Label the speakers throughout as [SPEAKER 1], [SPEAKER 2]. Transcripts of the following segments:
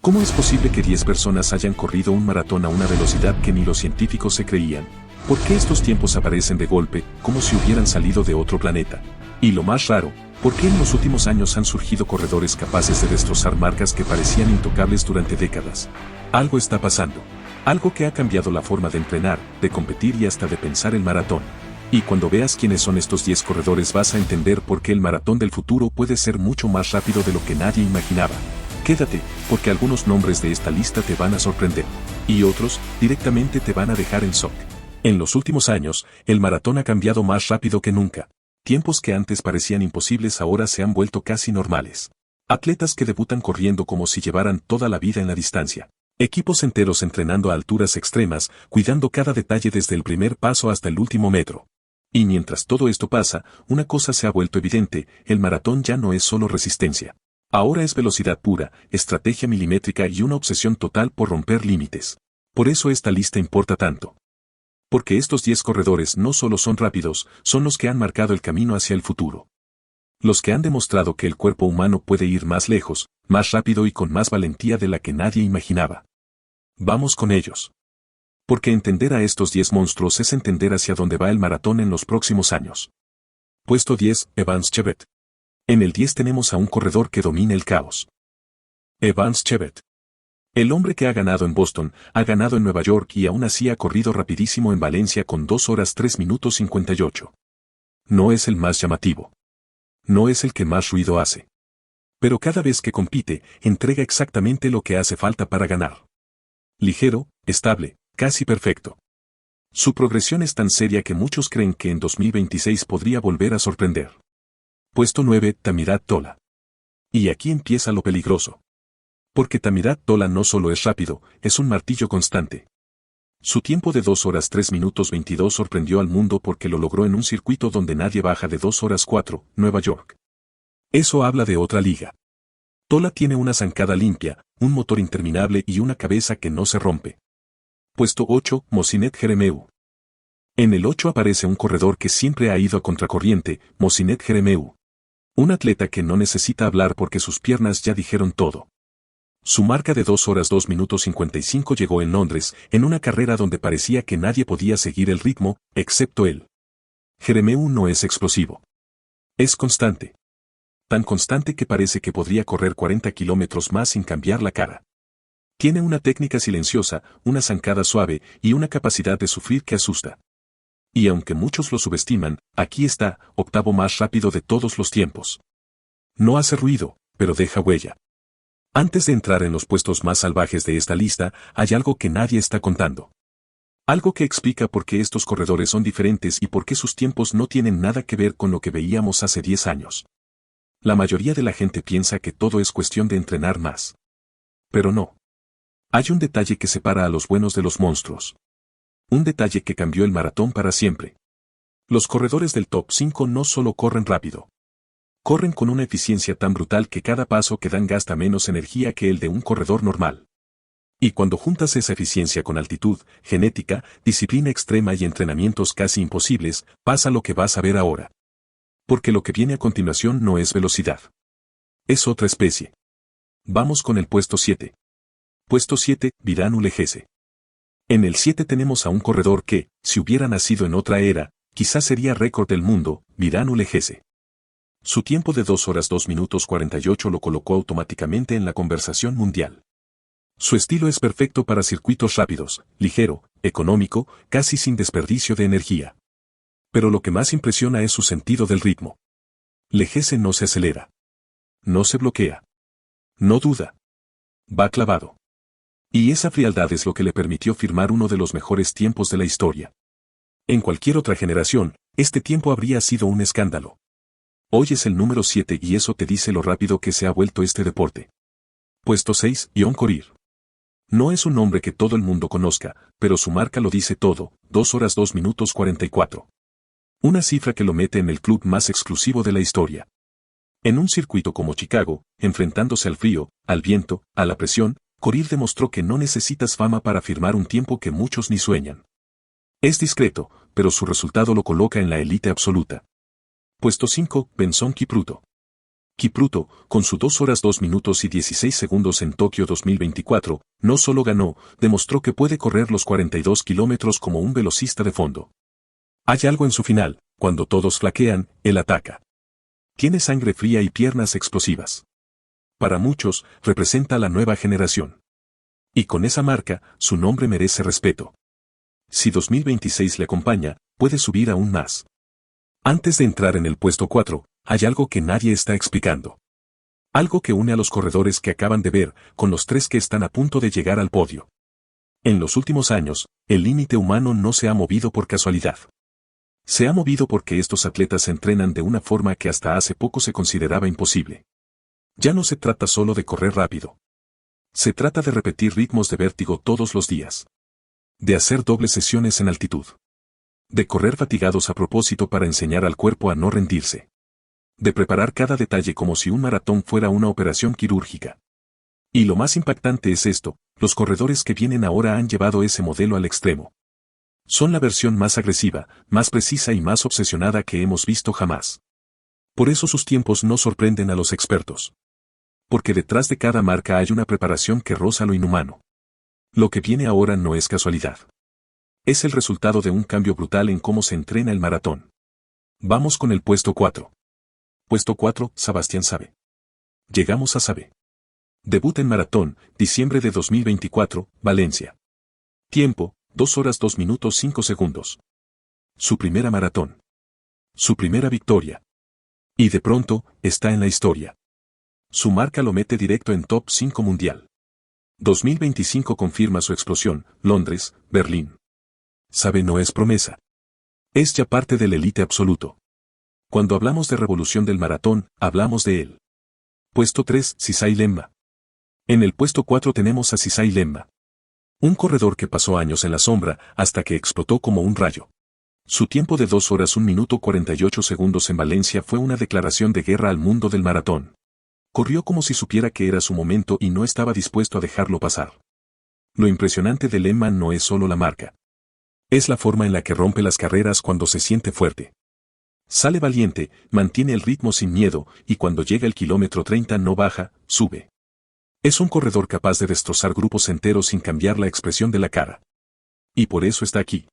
[SPEAKER 1] ¿Cómo es posible que 10 personas hayan corrido un maratón a una velocidad que ni los científicos se creían? ¿Por qué estos tiempos aparecen de golpe, como si hubieran salido de otro planeta? Y lo más raro, ¿por qué en los últimos años han surgido corredores capaces de destrozar marcas que parecían intocables durante décadas? Algo está pasando. Algo que ha cambiado la forma de entrenar, de competir y hasta de pensar el maratón. Y cuando veas quiénes son estos 10 corredores vas a entender por qué el maratón del futuro puede ser mucho más rápido de lo que nadie imaginaba. Quédate, porque algunos nombres de esta lista te van a sorprender. Y otros, directamente te van a dejar en shock. En los últimos años, el maratón ha cambiado más rápido que nunca. Tiempos que antes parecían imposibles ahora se han vuelto casi normales. Atletas que debutan corriendo como si llevaran toda la vida en la distancia. Equipos enteros entrenando a alturas extremas, cuidando cada detalle desde el primer paso hasta el último metro. Y mientras todo esto pasa, una cosa se ha vuelto evidente, el maratón ya no es solo resistencia. Ahora es velocidad pura, estrategia milimétrica y una obsesión total por romper límites. Por eso esta lista importa tanto. Porque estos 10 corredores no solo son rápidos, son los que han marcado el camino hacia el futuro. Los que han demostrado que el cuerpo humano puede ir más lejos, más rápido y con más valentía de la que nadie imaginaba. Vamos con ellos. Porque entender a estos 10 monstruos es entender hacia dónde va el maratón en los próximos años. Puesto 10, Evans Chebet. En el 10 tenemos a un corredor que domina el caos. Evans Chebet. El hombre que ha ganado en Boston, ha ganado en Nueva York y aún así ha corrido rapidísimo en Valencia con 2 horas 3 minutos 58. No es el más llamativo. No es el que más ruido hace. Pero cada vez que compite, entrega exactamente lo que hace falta para ganar. Ligero, estable, casi perfecto. Su progresión es tan seria que muchos creen que en 2026 podría volver a sorprender. Puesto 9, Tamirat Tola. Y aquí empieza lo peligroso. Porque Tamirat Tola no solo es rápido, es un martillo constante. Su tiempo de 2 horas 3 minutos 22 sorprendió al mundo porque lo logró en un circuito donde nadie baja de 2 horas 4, Nueva York. Eso habla de otra liga. Tola tiene una zancada limpia, un motor interminable y una cabeza que no se rompe. Puesto 8, Mosinet Jeremeu. En el 8 aparece un corredor que siempre ha ido a contracorriente, Mosinet Jeremeu. Un atleta que no necesita hablar porque sus piernas ya dijeron todo. Su marca de 2 horas 2 minutos 55 llegó en Londres, en una carrera donde parecía que nadie podía seguir el ritmo, excepto él. Jeremeu no es explosivo. Es constante. Tan constante que parece que podría correr 40 kilómetros más sin cambiar la cara. Tiene una técnica silenciosa, una zancada suave y una capacidad de sufrir que asusta. Y aunque muchos lo subestiman, aquí está, octavo más rápido de todos los tiempos. No hace ruido, pero deja huella. Antes de entrar en los puestos más salvajes de esta lista, hay algo que nadie está contando. Algo que explica por qué estos corredores son diferentes y por qué sus tiempos no tienen nada que ver con lo que veíamos hace 10 años. La mayoría de la gente piensa que todo es cuestión de entrenar más. Pero no. Hay un detalle que separa a los buenos de los monstruos. Un detalle que cambió el maratón para siempre. Los corredores del top 5 no solo corren rápido. Corren con una eficiencia tan brutal que cada paso que dan gasta menos energía que el de un corredor normal. Y cuando juntas esa eficiencia con altitud, genética, disciplina extrema y entrenamientos casi imposibles, pasa lo que vas a ver ahora. Porque lo que viene a continuación no es velocidad. Es otra especie. Vamos con el puesto 7. Puesto 7, Virán Ulegese. En el 7 tenemos a un corredor que, si hubiera nacido en otra era, quizás sería récord del mundo, Virán Ulegese. Su tiempo de 2 horas 2 minutos 48 lo colocó automáticamente en la conversación mundial. Su estilo es perfecto para circuitos rápidos, ligero, económico, casi sin desperdicio de energía. Pero lo que más impresiona es su sentido del ritmo. Ulegese no se acelera. No se bloquea. No duda. Va clavado. Y esa frialdad es lo que le permitió firmar uno de los mejores tiempos de la historia. En cualquier otra generación, este tiempo habría sido un escándalo. Hoy es el número 7 y eso te dice lo rápido que se ha vuelto este deporte. Puesto 6, Ion Korir. No es un nombre que todo el mundo conozca, pero su marca lo dice todo, 2 horas 2 minutos 44. Una cifra que lo mete en el club más exclusivo de la historia. En un circuito como Chicago, enfrentándose al frío, al viento, a la presión, Korir demostró que no necesitas fama para firmar un tiempo que muchos ni sueñan. Es discreto, pero su resultado lo coloca en la élite absoluta. Puesto 5, Benson Kipruto. Kipruto, con su 2 horas 2 minutos y 16 segundos en Tokio 2024, no solo ganó, demostró que puede correr los 42 kilómetros como un velocista de fondo. Hay algo en su final, cuando todos flaquean, él ataca. Tiene sangre fría y piernas explosivas. Para muchos, representa la nueva generación. Y con esa marca, su nombre merece respeto. Si 2026 le acompaña, puede subir aún más. Antes de entrar en el puesto 4, hay algo que nadie está explicando. Algo que une a los corredores que acaban de ver, con los 3 que están a punto de llegar al podio. En los últimos años, el límite humano no se ha movido por casualidad. Se ha movido porque estos atletas entrenan de una forma que hasta hace poco se consideraba imposible. Ya no se trata solo de correr rápido. Se trata de repetir ritmos de vértigo todos los días. De hacer dobles sesiones en altitud. De correr fatigados a propósito para enseñar al cuerpo a no rendirse. De preparar cada detalle como si un maratón fuera una operación quirúrgica. Y lo más impactante es esto, los corredores que vienen ahora han llevado ese modelo al extremo. Son la versión más agresiva, más precisa y más obsesionada que hemos visto jamás. Por eso sus tiempos no sorprenden a los expertos. Porque detrás de cada marca hay una preparación que roza lo inhumano. Lo que viene ahora no es casualidad. Es el resultado de un cambio brutal en cómo se entrena el maratón. Vamos con el puesto 4. Puesto 4, Sebastián Sabe. Llegamos a Sabe. Debut en maratón, diciembre de 2024, Valencia. Tiempo, 2 horas 2 minutos 5 segundos. Su primera maratón. Su primera victoria. Y de pronto, está en la historia. Su marca lo mete directo en top 5 mundial. 2025 confirma su explosión, Londres, Berlín. Sabe no es promesa. Es ya parte del élite absoluto. Cuando hablamos de revolución del maratón, hablamos de él. Puesto 3, Sisai Lemma. En el puesto 4 tenemos a Sisai Lemma. Un corredor que pasó años en la sombra hasta que explotó como un rayo. Su tiempo de 2 horas 1 minuto 48 segundos en Valencia fue una declaración de guerra al mundo del maratón. Corrió como si supiera que era su momento y no estaba dispuesto a dejarlo pasar. Lo impresionante de Lemma no es solo la marca. Es la forma en la que rompe las carreras cuando se siente fuerte. Sale valiente, mantiene el ritmo sin miedo, y cuando llega el kilómetro 30 no baja, sube. Es un corredor capaz de destrozar grupos enteros sin cambiar la expresión de la cara. Y por eso está aquí.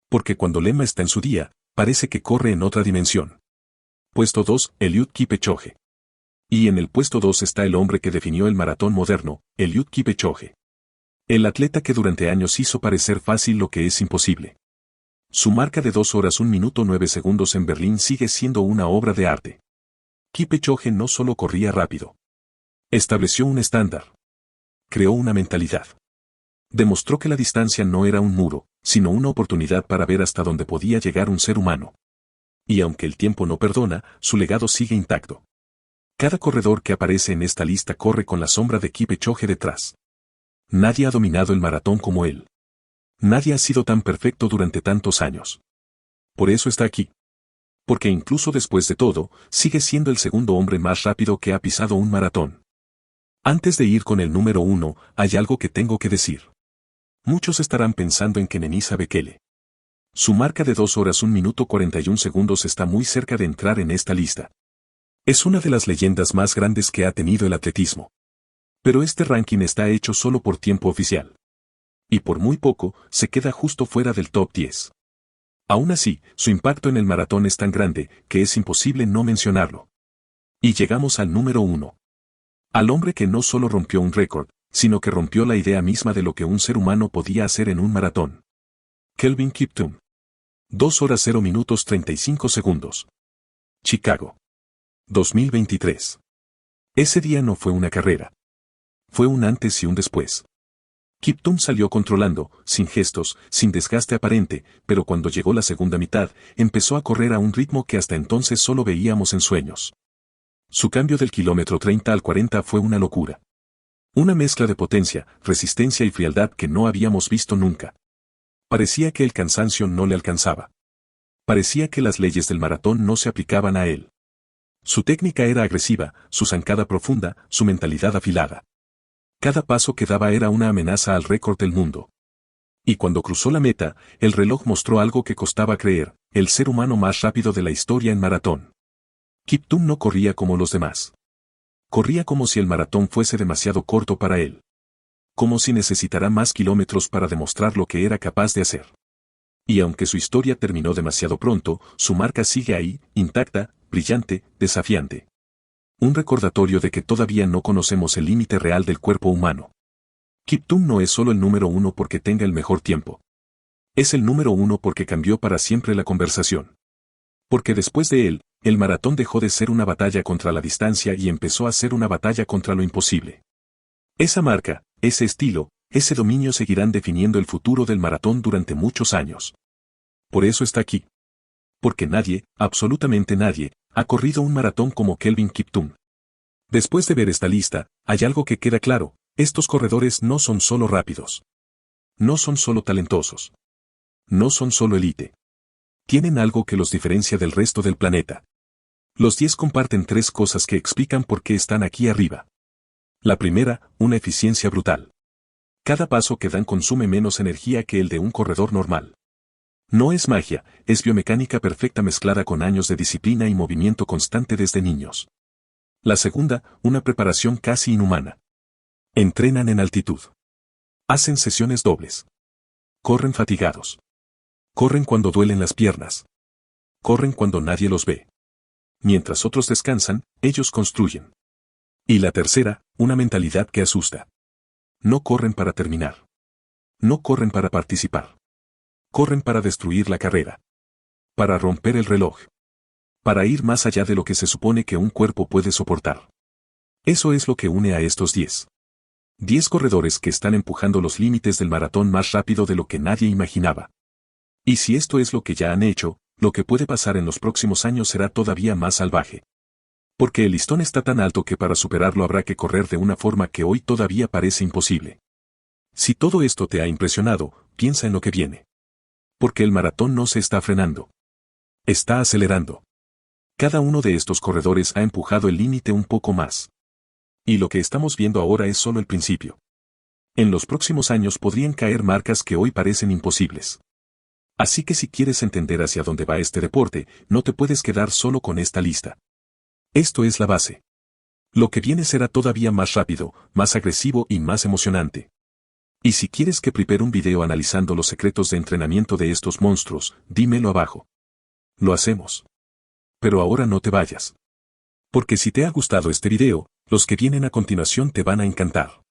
[SPEAKER 1] Porque cuando Lemma está en su día, parece que corre en otra dimensión. Puesto 2, Eliud Kipchoge. Y en el puesto 2 está el hombre que definió el maratón moderno, Eliud Kipchoge. El atleta que durante años hizo parecer fácil lo que es imposible. Su marca de 2 horas 1 minuto 9 segundos en Berlín sigue siendo una obra de arte. Kipchoge no solo corría rápido. Estableció un estándar. Creó una mentalidad. Demostró que la distancia no era un muro, sino una oportunidad para ver hasta dónde podía llegar un ser humano. Y aunque el tiempo no perdona, su legado sigue intacto. Cada corredor que aparece en esta lista corre con la sombra de Kipchoge detrás. Nadie ha dominado el maratón como él. Nadie ha sido tan perfecto durante tantos años. Por eso está aquí. Porque incluso después de todo, sigue siendo el segundo hombre más rápido que ha pisado un maratón. Antes de ir con el número 1, hay algo que tengo que decir. Muchos estarán pensando en Kenenisa Bekele. Su marca de 2 horas 1 minuto 41 segundos está muy cerca de entrar en esta lista. Es una de las leyendas más grandes que ha tenido el atletismo. Pero este ranking está hecho solo por tiempo oficial. Y por muy poco, se queda justo fuera del top 10. Aún así, su impacto en el maratón es tan grande, que es imposible no mencionarlo. Y llegamos al número 1. Al hombre que no solo rompió un récord, sino que rompió la idea misma de lo que un ser humano podía hacer en un maratón. Kelvin Kiptum. 2 horas 0 minutos 35 segundos. Chicago. 2023. Ese día no fue una carrera. Fue un antes y un después. Kiptum salió controlando, sin gestos, sin desgaste aparente, pero cuando llegó la segunda mitad, empezó a correr a un ritmo que hasta entonces solo veíamos en sueños. Su cambio del kilómetro 30 al 40 fue una locura. Una mezcla de potencia, resistencia y frialdad que no habíamos visto nunca. Parecía que el cansancio no le alcanzaba. Parecía que las leyes del maratón no se aplicaban a él. Su técnica era agresiva, su zancada profunda, su mentalidad afilada. Cada paso que daba era una amenaza al récord del mundo. Y cuando cruzó la meta, el reloj mostró algo que costaba creer, el ser humano más rápido de la historia en maratón. Kiptum no corría como los demás. Corría como si el maratón fuese demasiado corto para él. Como si necesitara más kilómetros para demostrar lo que era capaz de hacer. Y aunque su historia terminó demasiado pronto, su marca sigue ahí, intacta, brillante, desafiante. Un recordatorio de que todavía no conocemos el límite real del cuerpo humano. Kiptum no es solo el número uno porque tenga el mejor tiempo. Es el número uno porque cambió para siempre la conversación. Porque después de él, el maratón dejó de ser una batalla contra la distancia y empezó a ser una batalla contra lo imposible. Esa marca, ese estilo, ese dominio seguirán definiendo el futuro del maratón durante muchos años. Por eso está aquí. Porque nadie, absolutamente nadie, ha corrido un maratón como Kelvin Kiptum. Después de ver esta lista, hay algo que queda claro: estos corredores no son solo rápidos. No son solo talentosos. No son solo élite. Tienen algo que los diferencia del resto del planeta. Los 10 comparten 3 cosas que explican por qué están aquí arriba. La primera, una eficiencia brutal. Cada paso que dan consume menos energía que el de un corredor normal. No es magia, es biomecánica perfecta mezclada con años de disciplina y movimiento constante desde niños. La segunda, una preparación casi inhumana. Entrenan en altitud. Hacen sesiones dobles. Corren fatigados. Corren cuando duelen las piernas. Corren cuando nadie los ve. Mientras otros descansan, ellos construyen. Y la tercera, una mentalidad que asusta. No corren para terminar. No corren para participar. Corren para destruir la carrera. Para romper el reloj. Para ir más allá de lo que se supone que un cuerpo puede soportar. Eso es lo que une a estos 10. 10 corredores que están empujando los límites del maratón más rápido de lo que nadie imaginaba. Y si esto es lo que ya han hecho, lo que puede pasar en los próximos años será todavía más salvaje. Porque el listón está tan alto que para superarlo habrá que correr de una forma que hoy todavía parece imposible. Si todo esto te ha impresionado, piensa en lo que viene. Porque el maratón no se está frenando. Está acelerando. Cada uno de estos corredores ha empujado el límite un poco más. Y lo que estamos viendo ahora es solo el principio. En los próximos años podrían caer marcas que hoy parecen imposibles. Así que si quieres entender hacia dónde va este deporte, no te puedes quedar solo con esta lista. Esto es la base. Lo que viene será todavía más rápido, más agresivo y más emocionante. Y si quieres que prepare un video analizando los secretos de entrenamiento de estos monstruos, dímelo abajo. Lo hacemos. Pero ahora no te vayas. Porque si te ha gustado este video, los que vienen a continuación te van a encantar.